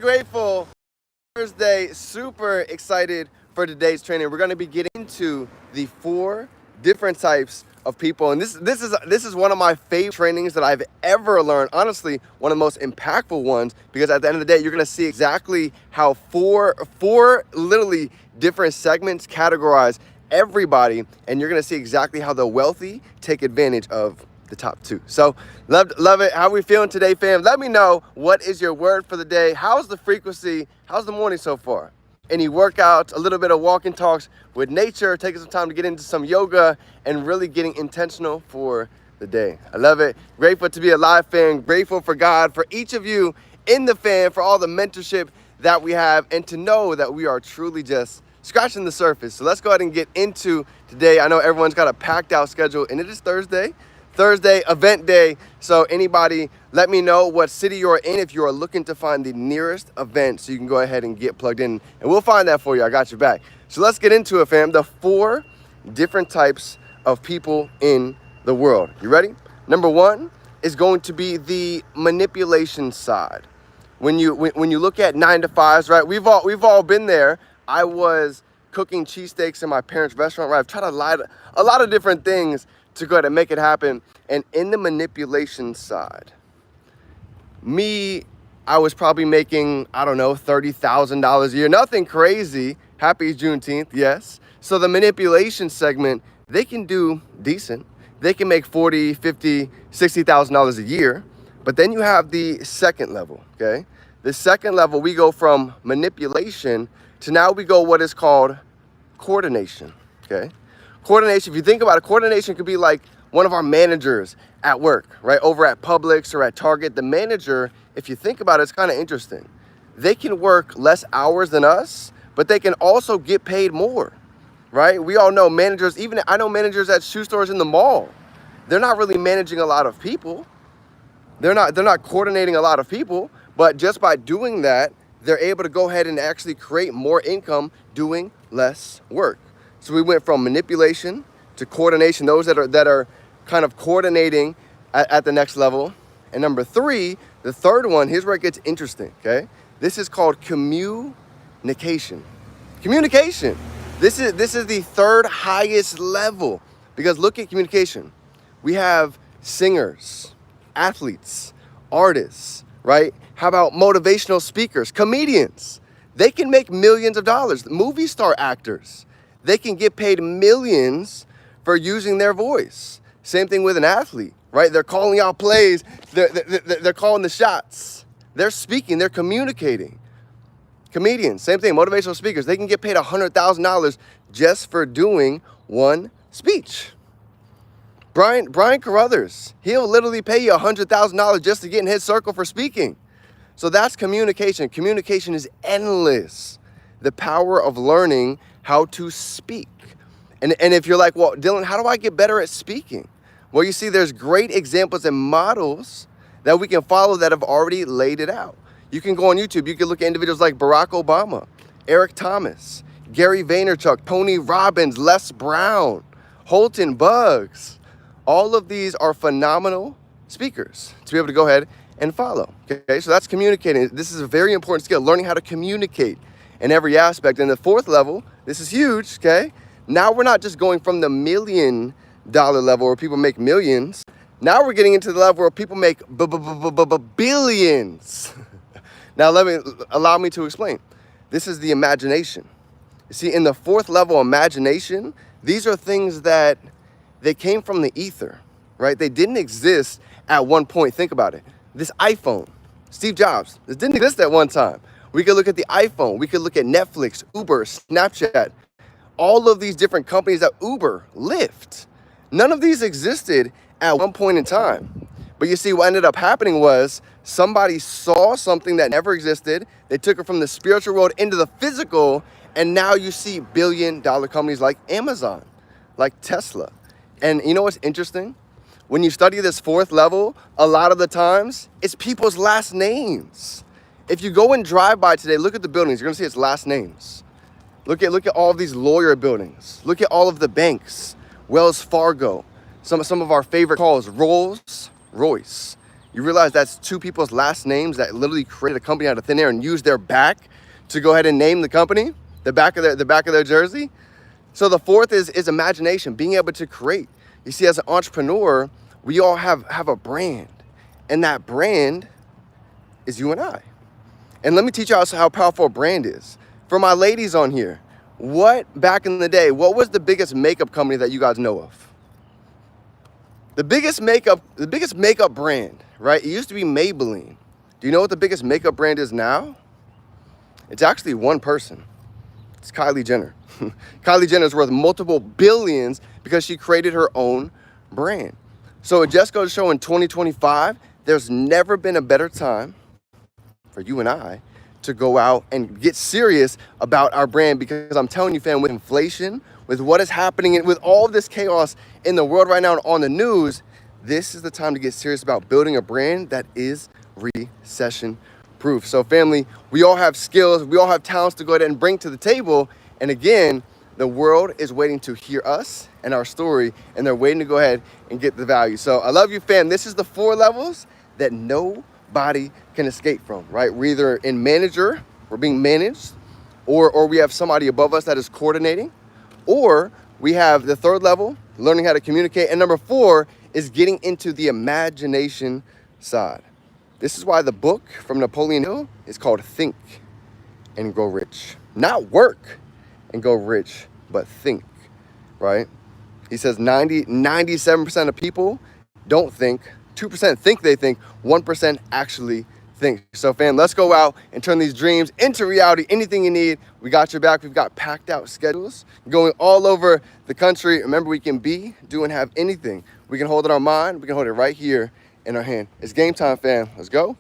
grateful. Thursday, super excited for today's training. We're going to be getting into the 4 different types of people, and this is one of my favorite trainings that I've ever learned. Honestly, one of the most impactful ones, because at the end of the day, you're going to see exactly how four literally different segments categorize everybody, and you're going to see exactly how the wealthy take advantage of the top 2. So love it. How are we feeling today, fam? Let me know, what is your word for the day? How's the frequency? How's the morning so far? Any workouts, a little bit of walking talks with nature, taking some time to get into some yoga, and really getting intentional for the day. I love it. Grateful to be alive, fam. Grateful for God, for each of you in the fam, for all the mentorship that we have, and to know that we are truly just scratching the surface. So let's go ahead and get into today. I know everyone's got a packed out schedule, and it is Thursday event day. So anybody, let me know what city you're in if you are looking to find the nearest event, so you can go ahead and get plugged in, and we'll find that for you. I got your back. So let's get into it, fam. The 4 different types of people in the world. You ready? Number 1 is going to be the manipulation side. When you look at 9 to 5s, right? We've all been there. I was cooking cheesesteaks in my parents' restaurant, right? I've tried a lot of different things to go ahead and make it happen. And in the manipulation side, I was probably making, I don't know, $30,000 a year. Nothing crazy. Happy Juneteenth, yes. So the manipulation segment, they can do decent. They can make $40,000, $50,000, $60,000 a year. But then you have the second level, okay? The second level, we go from manipulation to now we go what is called coordination, okay? Coordination, if you think about it, coordination could be like one of our managers at work, right? Over at Publix or at Target. The manager, if you think about it, it's kind of interesting. They can work less hours than us, but they can also get paid more, right? We all know managers, even I know managers at shoe stores in the mall. They're not really managing a lot of people. They're not coordinating a lot of people, but just by doing that, they're able to go ahead and actually create more income doing less work. So we went from manipulation to coordination, those that are kind of coordinating at the next level. And number 3, the third one, here's where it gets interesting, okay? This is called communication. Communication. This is the 3rd highest level, because look at communication. We have singers, athletes, artists, right? How about motivational speakers, comedians? They can make millions of dollars. Movie star actors, they can get paid millions for using their voice. Same thing with an athlete, right? They're calling out plays. They're calling the shots. They're speaking. They're communicating. Comedians, same thing. Motivational speakers, they can get paid $100,000 just for doing one speech. Brian Carruthers, he'll literally pay you $100,000 just to get in his circle for speaking. So that's communication. Communication is endless. The power of learning how to speak. And if you're like, well, Dylan, how do I get better at speaking? Well, you see, there's great examples and models that we can follow that have already laid it out. You can go on YouTube. You can look at individuals like Barack Obama, Eric Thomas, Gary Vaynerchuk, Tony Robbins, Les Brown, Holton Buggs. All of these are phenomenal speakers to be able to go ahead and follow. Okay, so that's communicating. This is a very important skill, learning how to communicate in every aspect. And the 4th level, this is huge, okay? Now we're not just going from the $1 million level where people make millions. Now we're getting into the level where people make billions. Now allow me to explain. This is the imagination. You see, in the 4th level imagination, these are things that they came from the ether, right? They didn't exist at one point. Think about it. This iPhone, Steve Jobs, this didn't exist at one time. We could look at the iPhone. We could look at Netflix, Uber, Snapchat, all of these different companies that Uber, Lyft. None of these existed at one point in time. But you see, what ended up happening was somebody saw something that never existed. They took it from the spiritual world into the physical. And now you see billion-dollar companies like Amazon, like Tesla. And you know what's interesting? When you study this 4th level, a lot of the times, it's people's last names. If you go and drive by today, look at the buildings, you're gonna see its last names. Look at all of these lawyer buildings. Look at all of the banks, Wells Fargo, some of our favorite calls, Rolls Royce, You realize that's two people's last names that literally created a company out of thin air and used their back to go ahead and name the company, the back of their jersey. So the fourth is imagination, being able to create. You see, as an entrepreneur, we all have a brand, and that brand is you and I. And let me teach you how powerful a brand is. For my ladies on here, back in the day, what was the biggest makeup company that you guys know of? The biggest makeup brand, right? It used to be Maybelline. Do you know what the biggest makeup brand is now? It's actually one person. It's Kylie Jenner. Kylie Jenner is worth multiple billions because she created her own brand. So it just goes to show in 2025, there's never been a better time for you and I to go out and get serious about our brand, because I'm telling you, fam, with inflation, with what is happening, and with all this chaos in the world right now and on the news, this is the time to get serious about building a brand that is recession proof. So family, we all have skills, we all have talents to go ahead and bring to the table. And again, the world is waiting to hear us and our story, and they're waiting to go ahead and get the value. So I love you, fam. This is the 4 levels that nobody can escape from, right? We're either in manager, we're being managed, or we have somebody above us that is coordinating, or we have the 3rd level, learning how to communicate. And number 4 is getting into the imagination side. This is why the book from Napoleon Hill is called Think and Grow Rich. Not work and go rich, but think, right? He says 97% of people don't think, 2% think they think, 1% actually think. So fam, let's go out and turn these dreams into reality. Anything you need, we got your back. We've got packed out schedules going all over the country. Remember, we can be, do, and have anything. We can hold it in our mind. We can hold it right here in our hand. It's game time, fam. Let's go.